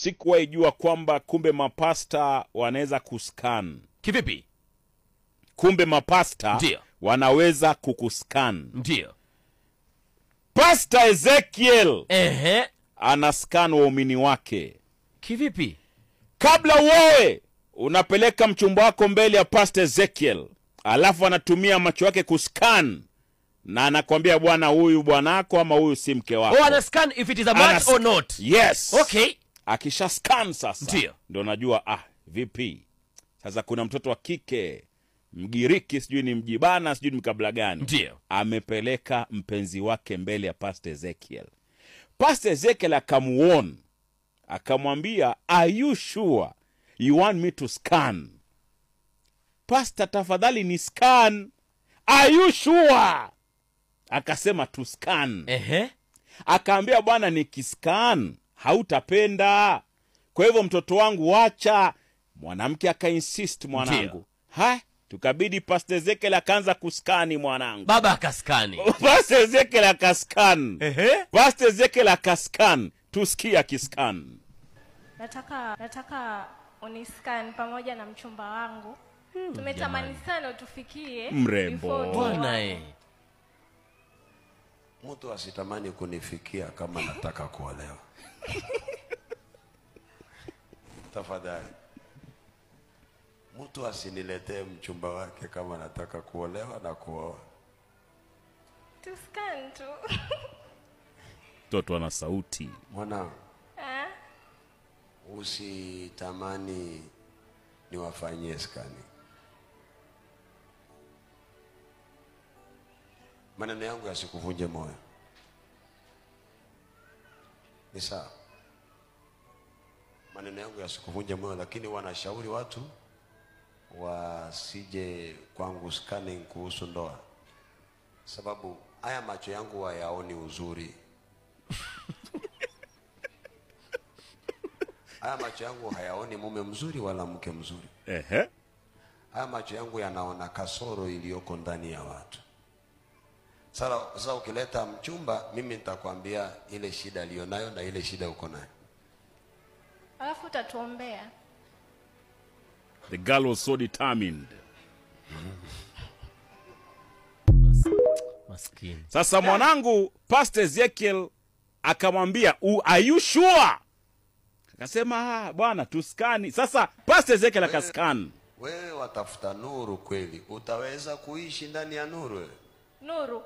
Sikuwahi jua kwamba kumbe mapasta wanaweza kuscan. Kivipi? Kumbe mapasta Ndio wanaweza kukuscan. Ndio. Pastor Ezekiel Ehe. anascan waumini wake. Kivipi? Kabla uoe, unapeleka mchumba wako mbele ya Pastor Ezekiel, alafu anatumia macho yake kuscan, na anakuambia bwana, huyu bwanako ama huyu si mke wako. Oh, anascan if it is a match or not. Yes. Okay. Akisha scan sasa, ndio najua vipi. Sasa kuna mtoto wa kike Mgiriki, sijui ni Mjibana, sijui ni mkabila gani, ndio amepeleka mpenzi wake mbele ya Pastor Ezekiel. Pastor Ezekiel akamuona, akamwambia, are you sure you want me to scan? Pastor, tafadhali ni scan. Are you sure? Akasema to scan. Akaambia, bwana, nikiscan hautapenda, kwa hivyo mtoto wangu wacha. Mwanamke akainsist, mwanangu. Tukabidi Pastor Ezekiel akaanza kuskani, mwanangu. Baba akaskani. Pastor Ezekiel akascan. Pastor Ezekiel akascan. Tusikie akiscan. Nataka uniscan pamoja na mchumba wangu. Tumetamani sana tufikie mrembo. Bwana Mtu asitamani kunifikia kama nataka kuolewa. Tafadhali. Mtu asiniletee mchumba wake kama nataka kuolewa na kuoa. Tuscan tu. Mtoto ana sauti. Mwanangu. Usitamani niwafanyie skani. Maneno yangu yasikuvunje moyo. Ni sawa. Maneno yangu yasikuvunje moyo, lakini wanashauri watu wasije kwangu scanning kuhusu ndoa. Sababu haya macho yangu hayaoni uzuri. Haya macho yangu hayaoni mume mzuri wala mke mzuri. Haya macho yangu yanaona kasoro iliyoko ndani ya watu. Sasa ukileta mchumba, mimi nitakwambia ile shida alionayo na ile shida uko nayo. Alafu utatuombea. The girl was so determined. Maskini. Sasa mwanangu, Pastor Ezekiel akamwambia, are you sure? Akasema, bwana, tuskani. Sasa Pastor Ezekiel akascan. Wewe watafuta nuru kweli? Utaweza kuishi ndani ya nuru wewe? Nuru?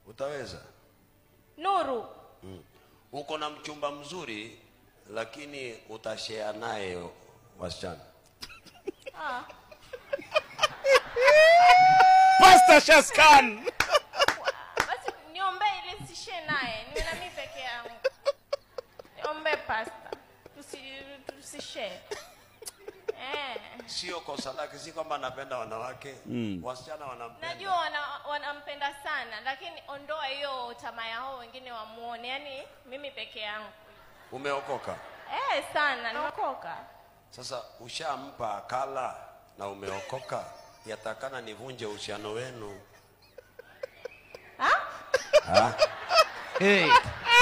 Utaweza? Nuru. Uko na mchumba mzuri, lakini utashare naye wasichana. Pastor Shaskan. Basi niombe ili sishare naye, niwe na mimi peke yangu. Niombe Pastor. Tusishare. Sio kosa lake, si kwamba anapenda wanawake. Wasichana wanampenda. Najua wanampenda sana, lakini ondoa hiyo tamaa yao wengine wamuone. Yaani mimi peke yangu. Umeokoka? Sana, nimeokoka. Sasa ushampa akala na umeokoka, yatakana nivunje uhusiano wenu.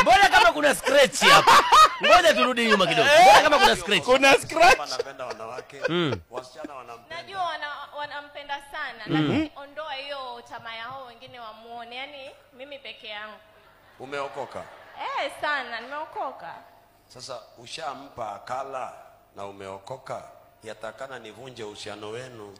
Mbona kama kuna scratch hapa? Ngoja turudi nyuma kidogo. Mbona kama kuna scratch? Kuna scratch. Anapenda wanawake, wasichana wanampenda. Najua wanampenda sana, lakini ondoa hiyo tamaa yao wengine wamuone. Yaani mimi peke yangu. Umeokoka? Sana, nimeokoka. Sasa ushampa akala na umeokoka, yatakana nivunje uhusiano wenu.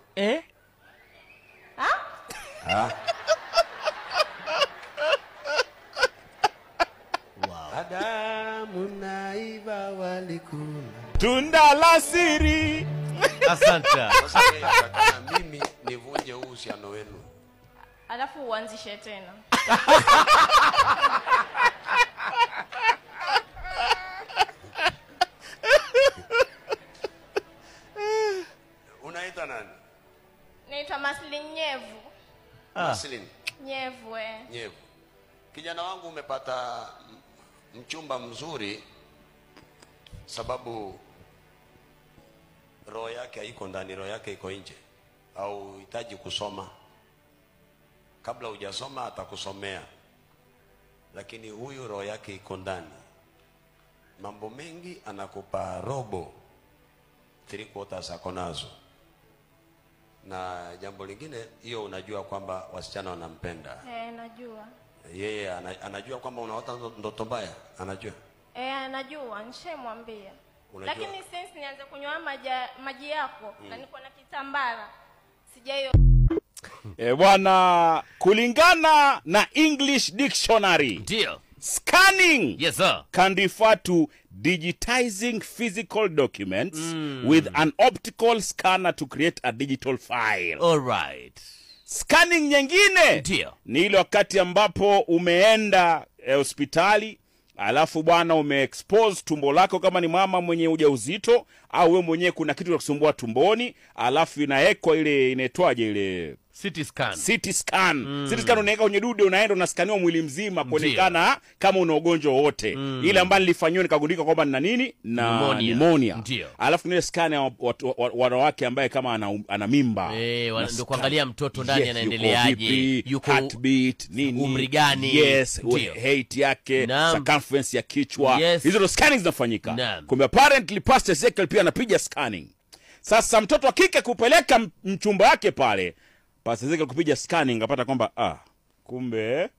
Adamu na Eva walikula tunda la siri. Asante. Sasa yatakana mimi nivunje uhusiano wenu. Alafu uanzishe tena. Unaita nani? Naitwa Maslin Nyevu. Maslin Nyevu. Nyevu. Kijana wangu, umepata mchumba mzuri, sababu roho yake haiko ndani, roho yake iko nje. Au unahitaji kusoma. Kabla hujasoma atakusomea. lakini huyu roho yake iko ndani. Mambo mengi anakupa robo 3/4 ako nazo. Na jambo lingine, hiyo unajua kwamba wasichana wanampenda. Najua. Yeye anajua kwamba unaota ndoto mbaya, anajua. Anajua, nishamwambia. Lakini since nianze kunywa maji yako na niko na kitambara, sijayo. Bwana, kulingana na English Dictionary, ndio, scanning, yes sir, can refer to digitizing physical documents with an optical scanner to create a digital file. All right. Scanning nyingine ndio ni ile wakati ambapo umeenda hospitali, alafu bwana umeexpose tumbo lako kama ni mama mwenye ujauzito, au wewe mwenyewe kuna kitu cha kusumbua tumboni, alafu inaekwa ile inaitwaje ile CT scan. CT scan. CT scan unaweka kwenye dude, unaenda unaskaniwa mwili mzima kuonekana kama una ugonjwa wote. Ile ambayo nilifanywa nikagundika kwamba nina nini? Na pneumonia. Alafu ile scan ya wanawake ambaye kama ana mimba. Ndio kuangalia mtoto ndani anaendeleaje, yuko heartbeat, nini, umri gani, yes, height yake, circumference ya kichwa. Hizo ndo scanning zinafanyika. Kumbe apparently Pastor Ezekiel pia anapiga scanning. Sasa mtoto wa kike kupeleka mchumba wake pale, Pastor Ezekiel kupiga scanning apata kwamba kumbe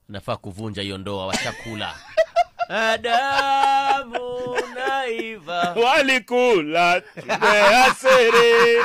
nafaa kuvunja hiyo ndoa, washakula. Adamu na Eva walikula tumeasere.